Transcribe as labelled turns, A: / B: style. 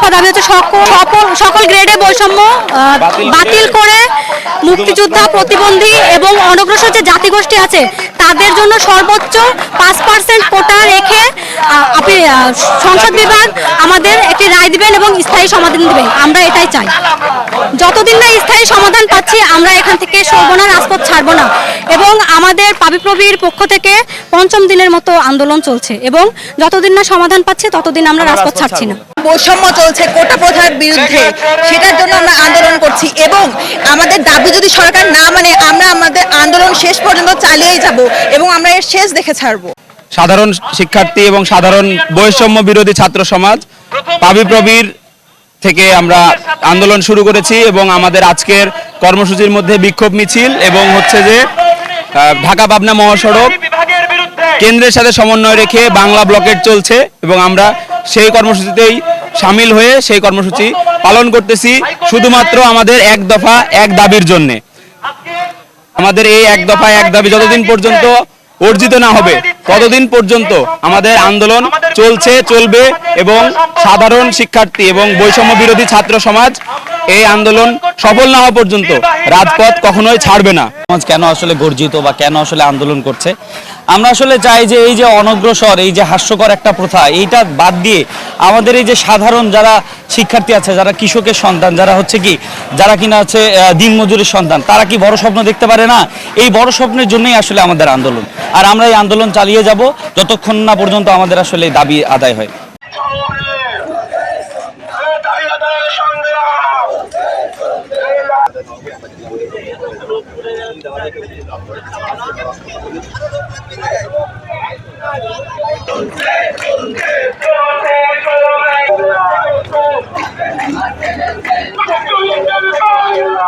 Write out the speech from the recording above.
A: দফা দাবি হচ্ছে সকল গ্রেডে বৈষম্য বাতিল করে মুক্তিযোদ্ধা, প্রতিবন্ধী এবং অনগ্রসর যে জাতিগোষ্ঠী আছে তাদের জন্য সর্বোচ্চ 5% কোটা রেখে আপনি সংসদ বিভাগ আমাদের একটি রায় দিবেন এবং স্থায়ী সমাধান দিবেন। আমরা এটাই চাই। যতদিন না স্থায়ী সমাধান পাচ্ছি আমরা এখান থেকে সরব না, রাজপথ ছাড়ব না। এবং আমাদের পাবিপ্রবির পক্ষ থেকে 5ম দিনের মতো আন্দোলন চলছে এবং যতদিন না সমাধান পাচ্ছে ততদিন আমরা রাজপথ ছাড়ছি না।
B: বৈষম্য চলছে কোটা প্রথার বিরুদ্ধে, সেটার জন্য আমরা আন্দোলন করছি এবং আমাদের দাবি যদি সরকার না মানে আমরা আমাদের আন্দোলন শেষ পর্যন্ত চালিয়েই যাব এবং আমরা এর শেষ দেখে ছাড়ব।
C: সাধারণ শিক্ষার্থী এবং সাধারণ বৈষম্য বিরোধী ছাত্র সমাজ পাবিপ্রবির থেকে আমরা আন্দোলন শুরু করেছি এবং আমাদের আজকের কর্মসূচির মধ্যে বিক্ষোভ মিছিল এবং হচ্ছে যে ঢাকা পাবনা মহাসড়ক কেন্দ্রের সাথে সমন্বয় রেখে বাংলা ব্লকেট চলছে এবং আমরা সেই কর্মসূচিতেই সামিল হয়ে সেই কর্মসূচি পালন করতেছি শুধুমাত্র আমাদের এক দফা এক দাবির জন্য। আমাদের এই এক দফা এক দাবি যতদিন পর্যন্ত অর্জিত না হবে ততদিন পর্যন্ত আমাদের আন্দোলন চলছে, চলবে এবং সাধারণ শিক্ষার্থী এবং বৈষম্য বিরোধী ছাত্র সমাজ এই আন্দোলন সফল না হওয়া পর্যন্ত রাজপথ কখনোই ছাড়বে না।
D: সমাজ কেন আসলে গর্জিত বা কেন আসলে আন্দোলন করছে, আমরা আসলে চাই যে এই যে অনগ্রসর, এই যে হাস্যকর একটা প্রথা, এইটা বাদ দিয়ে আমাদের এই যে সাধারণ যারা শিক্ষার্থী আছে, যারা কৃষকের সন্তান, যারা হচ্ছে কি যারা কিনা হচ্ছে দিনমজুরের সন্তান, তারা কি বড় স্বপ্ন দেখতে পারে না? এই বড় স্বপ্নের জন্যই আসলে আমাদের আন্দোলন। আর আমরা এই আন্দোলন চালিয়ে যাব যতক্ষণ না পর্যন্ত আমাদের আসলে দাবি আদায় হয়।
E: Let's go.